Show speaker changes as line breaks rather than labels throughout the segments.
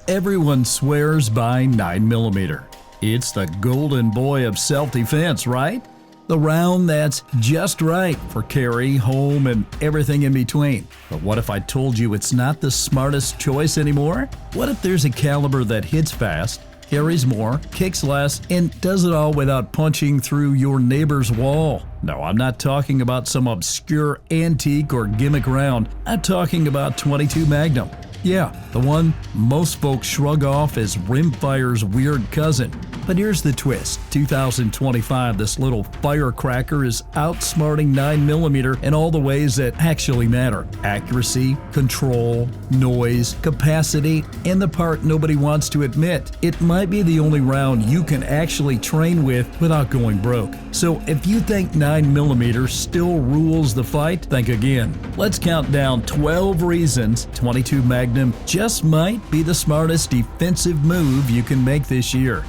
Everyone swears by 9mm. It's the golden boy of self-defense, right? The round that's just right for carry, home, and everything in between. But what if I told you it's not the smartest choice anymore? What if there's a caliber that hits fast, carries more, kicks less, and does it all without punching through your neighbor's wall? No, I'm not talking about some obscure antique or gimmick round. I'm talking about 22 Magnum. Yeah, the one most folks shrug off as rimfire's weird cousin. But here's the twist. 2025, this little firecracker is outsmarting 9mm in all the ways that actually matter. Accuracy, control, noise, capacity, and the part nobody wants to admit. It might be the only round you can actually train with without going broke. So if you think 9mm still rules the fight, think again. Let's count down 12 reasons 22 Magnum just might be the smartest defensive move you can make this year.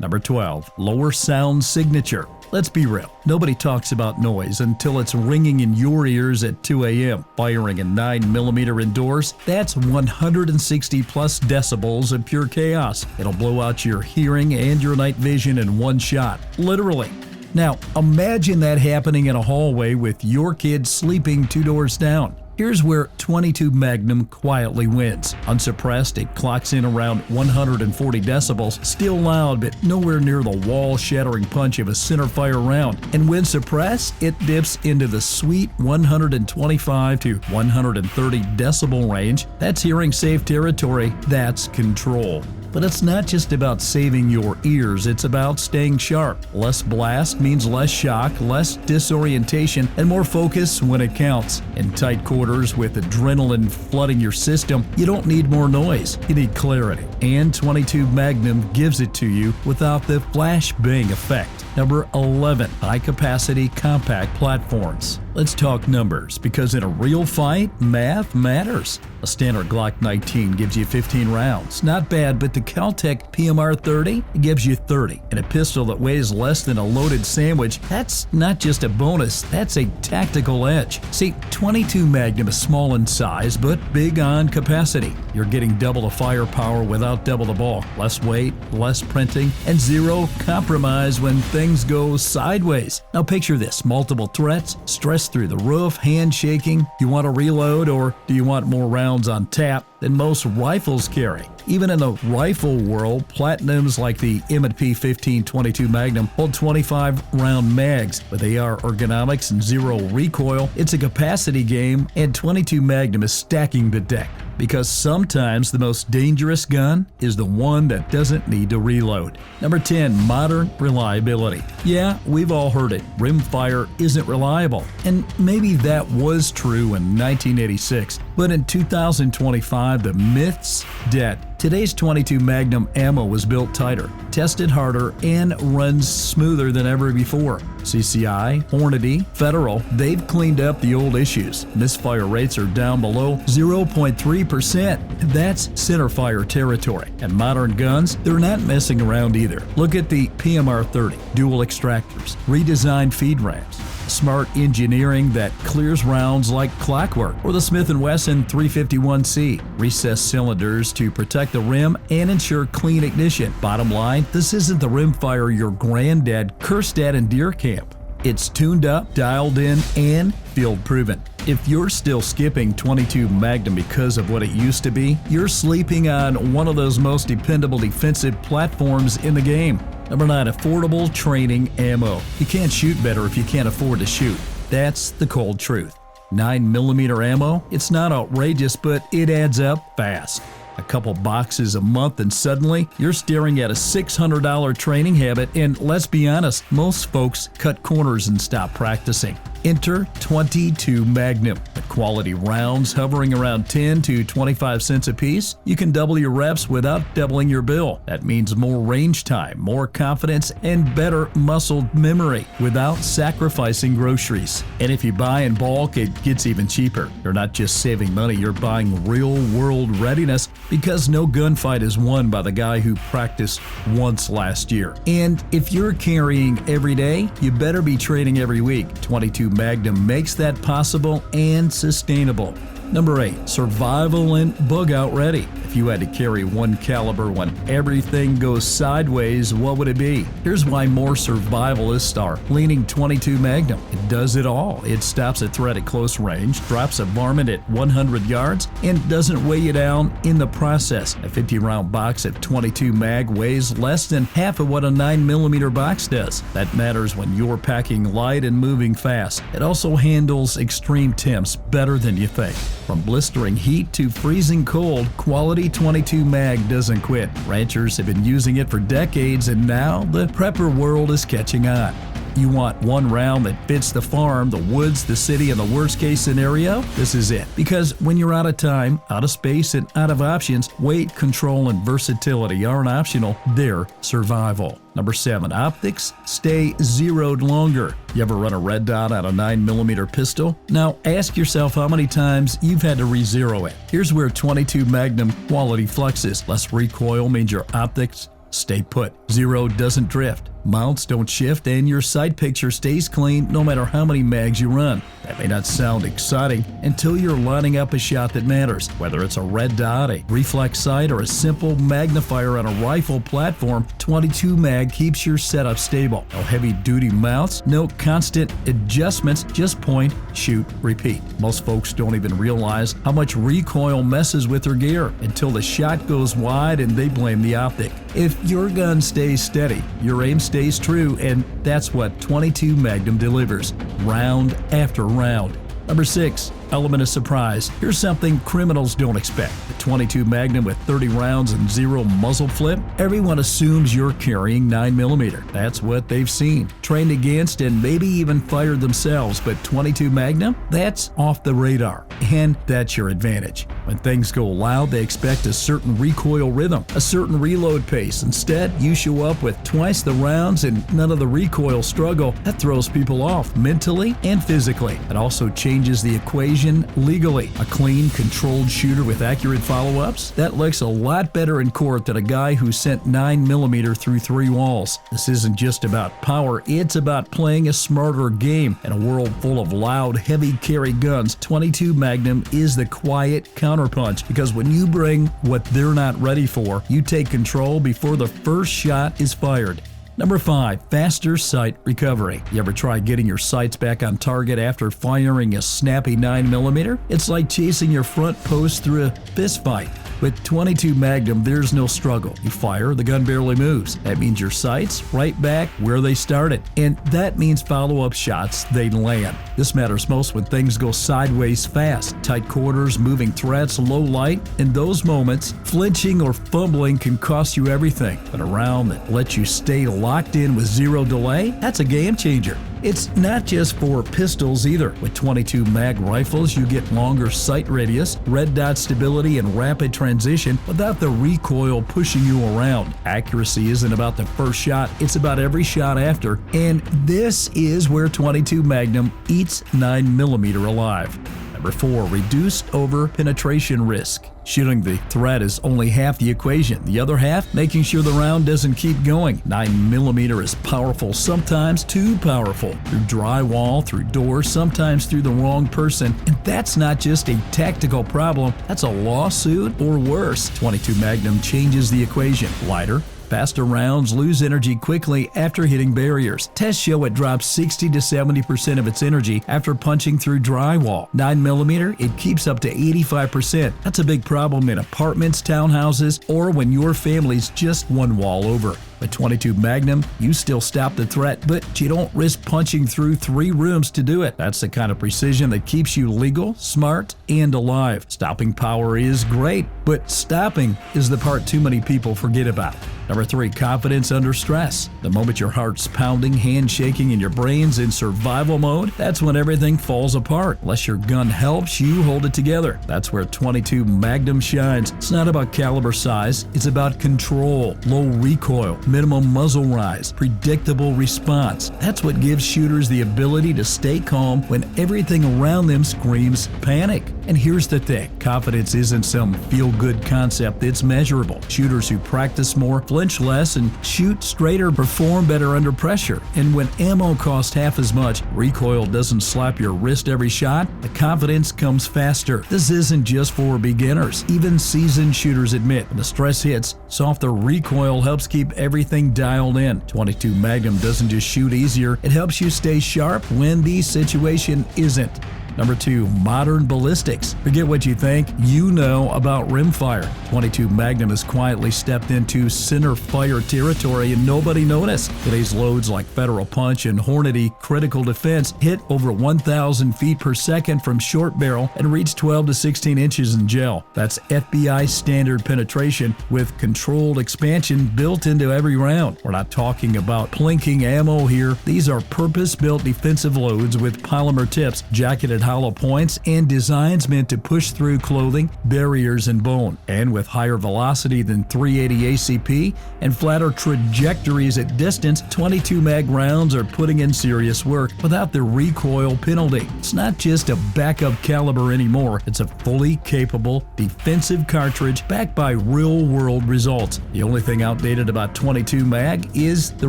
Number 12. Lower sound signature. Let's be real. Nobody talks about noise until it's ringing in your ears at 2 a.m. Firing a 9mm indoors, that's 160 plus decibels of pure chaos. It'll blow out your hearing and your night vision in one shot. Literally. Now, imagine that happening in a hallway with your kid sleeping 2 doors down. Here's where 22 Magnum quietly wins. Unsuppressed, it clocks in around 140 decibels, still loud but nowhere near the wall-shattering punch of a centerfire round. And when suppressed, it dips into the sweet 125 to 130 decibel range. That's hearing safe territory. That's control. But it's not just about saving your ears, it's about staying sharp. Less blast means less shock, less disorientation, and more focus when it counts. In tight quarters with adrenaline flooding your system, you don't need more noise, you need clarity. And 22 Magnum gives it to you without the flash-bang effect. Number 11. High-capacity compact platforms. Let's talk numbers, because in a real fight, math matters. A standard Glock 19 gives you 15 rounds. Not bad, but the Caltech PMR 30 gives you 30. And a pistol that weighs less than a loaded sandwich, that's not just a bonus, that's a tactical edge. See, 22 Magnum is small in size, but big on capacity. You're getting double the firepower without double the ball. Less weight, less printing, and zero compromise when things go sideways. Now picture this, multiple threats, stress through the roof, hand shaking. You want to reload, or do you want more rounds on tap than most rifles carry? Even in the rifle world, platinums like the M&P 1522 Magnum hold 25-round mags. With AR ergonomics and zero recoil, it's a capacity game, and 22 Magnum is stacking the deck. Because sometimes the most dangerous gun is the one that doesn't need to reload. Number 10. Modern reliability. Yeah, we've all heard it. Rimfire isn't reliable. And maybe that was true in 1986. But in 2025, the myth's dead. Today's 22 Magnum ammo was built tighter, tested harder, and runs smoother than ever before. CCI, Hornady, Federal, they've cleaned up the old issues. Misfire rates are down below 0.3%. That's centerfire territory. And modern guns, they're not messing around either. Look at the PMR 30, dual extractors, redesigned feed ramps, smart engineering that clears rounds like clockwork, or the Smith & Wesson 351C, recessed cylinders to protect the rim and ensure clean ignition. Bottom line, this isn't the rimfire your granddad cursed at in deer camp. It's tuned up, dialed in, and field proven. If you're still skipping 22 Magnum because of what it used to be, you're sleeping on one of those most dependable defensive platforms in the game. Number 9. Affordable training ammo. You can't shoot better if you can't afford to shoot. That's the cold truth. 9mm ammo, it's not outrageous, but it adds up fast. A couple boxes a month and suddenly you're staring at a $600 training habit, and let's be honest, most folks cut corners and stop practicing. Enter 22 Magnum. With quality rounds hovering around 10 to 25 cents a piece, you can double your reps without doubling your bill. That means more range time, more confidence, and better muscle memory without sacrificing groceries. And if you buy in bulk, it gets even cheaper. You're not just saving money, you're buying real-world readiness because no gunfight is won by the guy who practiced once last year. And if you're carrying every day, you better be training every week. 22 Magnum makes that possible and sustainable. Number 8, survival and bug-out ready. If you had to carry one caliber when everything goes sideways, what would it be? Here's why more survivalists are leaning 22 Magnum. It does it all. It stops a threat at close range, drops a varmint at 100 yards, and doesn't weigh you down in the process. A 50-round box at 22 mag weighs less than half of what a 9mm box does. That matters when you're packing light and moving fast. It also handles extreme temps better than you think. From blistering heat to freezing cold, quality 22 mag doesn't quit. Ranchers have been using it for decades, and now the prepper world is catching on. You want one round that fits the farm, the woods, the city, and the worst case scenario? This is it. Because when you're out of time, out of space, and out of options, weight, control, and versatility aren't optional, they're survival. Number 7, optics stay zeroed longer. You ever run a red dot on a 9mm pistol? Now ask yourself how many times you've had to re-zero it. Here's where 22 Magnum quality flexes. Less recoil means your optics stay put. Zero doesn't drift. Mounts don't shift, and your sight picture stays clean no matter how many mags you run. That may not sound exciting until you're lining up a shot that matters. Whether it's a red dot, a reflex sight, or a simple magnifier on a rifle platform, 22 mag keeps your setup stable. No heavy-duty mounts, no constant adjustments, just point, shoot, repeat. Most folks don't even realize how much recoil messes with their gear until the shot goes wide and they blame the optic. If your gun stays steady, your aim stays true, and that's what 22 Magnum delivers, round after round. Number 6, element of surprise. Here's something criminals don't expect. The 22 Magnum with 30 rounds and 0 muzzle flip. Everyone assumes you're carrying 9mm. That's what they've seen, trained against, and maybe even fired themselves. But 22 Magnum? That's off the radar, and that's your advantage. When things go loud, they expect a certain recoil rhythm, a certain reload pace. Instead, you show up with twice the rounds and none of the recoil struggle. That throws people off mentally and physically. It also changes the equation legally. A clean, controlled shooter with accurate follow-ups? That looks a lot better in court than a guy who sent 9mm through 3 walls. This isn't just about power, it's about playing a smarter game. In a world full of loud, heavy carry guns, 22 Magnum is the quiet counterpunch, because when you bring what they're not ready for, you take control before the first shot is fired. Number 5, faster sight recovery. You ever try getting your sights back on target after firing a snappy 9mm? It's like chasing your front post through a fist fight. With 22 Magnum, there's no struggle. You fire, the gun barely moves. That means your sights right back where they started. And that means follow-up shots, they land. This matters most when things go sideways fast. Tight quarters, moving threats, low light. In those moments, flinching or fumbling can cost you everything. But a round that lets you stay locked in with 0 delay, that's a game changer. It's not just for pistols either. With 22 mag rifles, you get longer sight radius, red dot stability, and rapid transition without the recoil pushing you around. Accuracy isn't about the first shot, it's about every shot after, and this is where 22 Magnum eats 9mm alive. Number 4, reduced overpenetration risk. Shooting the threat is only half the equation. The other half, making sure the round doesn't keep going. 9mm is powerful, sometimes too powerful. Through drywall, through doors, sometimes through the wrong person. And that's not just a tactical problem, that's a lawsuit or worse. 22 Magnum changes the equation. Lighter, faster rounds lose energy quickly after hitting barriers. Tests show it drops 60 to 70% of its energy after punching through drywall. 9mm, it keeps up to 85%. That's a big problem in apartments, townhouses, or when your family's just one wall over. With 22 Magnum, you still stop the threat, but you don't risk punching through 3 rooms to do it. That's the kind of precision that keeps you legal, smart, and alive. Stopping power is great, but stopping is the part too many people forget about. Number 3, confidence under stress. The moment your heart's pounding, hand shaking, and your brain's in survival mode, that's when everything falls apart. Unless your gun helps you hold it together. That's where 22 Magnum shines. It's not about caliber size, it's about control, low recoil, minimum muzzle rise, predictable response. That's what gives shooters the ability to stay calm when everything around them screams panic. And here's the thing, confidence isn't some feel-good concept, it's measurable. Shooters who practice more, flinch less, and shoot straighter perform better under pressure. And when ammo costs half as much, recoil doesn't slap your wrist every shot, the confidence comes faster. This isn't just for beginners. Even seasoned shooters admit when the stress hits, softer recoil helps keep everything dialed in. 22 Magnum doesn't just shoot easier, it helps you stay sharp when the situation isn't. Number 2, modern ballistics. Forget what you think, you know about rimfire. 22 Magnum has quietly stepped into center fire territory and nobody noticed. Today's loads like Federal Punch and Hornady Critical Defense hit over 1,000 feet per second from short barrel and reach 12 to 16 inches in gel. That's FBI standard penetration with controlled expansion built into every round. We're not talking about plinking ammo here. These are purpose-built defensive loads with polymer tips, jacketed hollow points, and designs meant to push through clothing, barriers, and bone. And with higher velocity than 380 ACP and flatter trajectories at distance, 22 mag rounds are putting in serious work without the recoil penalty. It's not just a backup caliber anymore, it's a fully capable defensive cartridge backed by real-world results. The only thing outdated about 22 mag is the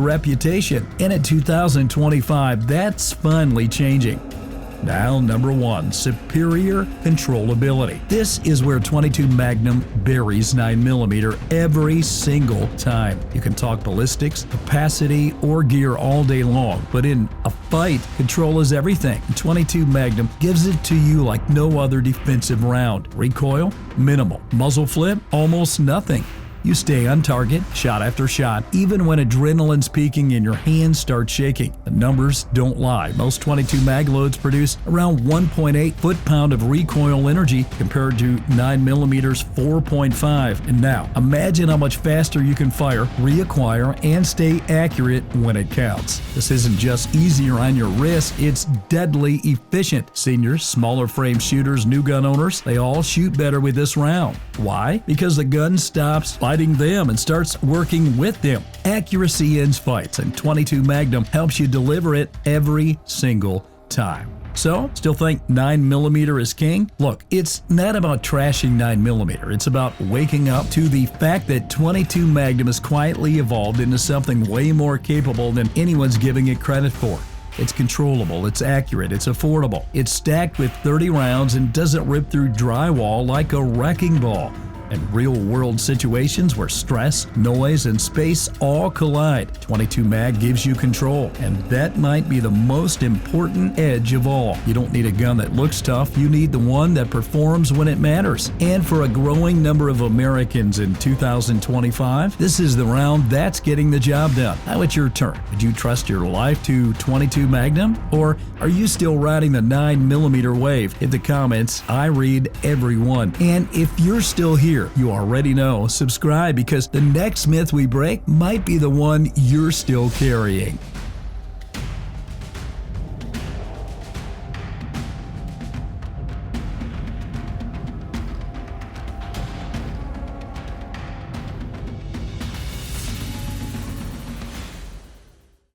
reputation, and in 2025, that's finally changing. Now, number 1, superior controllability. This is where 22 Magnum buries 9mm every single time. You can talk ballistics, capacity, or gear all day long, but in a fight, control is everything. 22 Magnum gives it to you like no other defensive round. Recoil? Minimal. Muzzle flip? Almost nothing. You stay on target, shot after shot, even when adrenaline's peaking and your hands start shaking. The numbers don't lie. Most 22 mag loads produce around 1.8 foot-pound of recoil energy compared to 9mm 4.5. And now, imagine how much faster you can fire, reacquire, and stay accurate when it counts. This isn't just easier on your wrist, it's deadly efficient. Seniors, smaller frame shooters, new gun owners, they all shoot better with this round. Why? Because the gun stops fighting them and starts working with them. Accuracy ends fights, and 22 Magnum helps you deliver it every single time. So, still think 9mm is king? Look, it's not about trashing 9mm. It's about waking up to the fact that 22 Magnum has quietly evolved into something way more capable than anyone's giving it credit for. It's controllable, it's accurate, it's affordable. It's stacked with 30 rounds and doesn't rip through drywall like a wrecking ball. In real-world situations where stress, noise, and space all collide, 22 mag gives you control, and that might be the most important edge of all. You don't need a gun that looks tough, you need the one that performs when it matters. And for a growing number of Americans in 2025, this is the round that's getting the job done. Now it's your turn. Would you trust your life to 22 Magnum? Or are you still riding the 9mm wave? Hit the comments, I read every one. And if you're still here, you already know, subscribe because the next myth we break might be the one you're still carrying.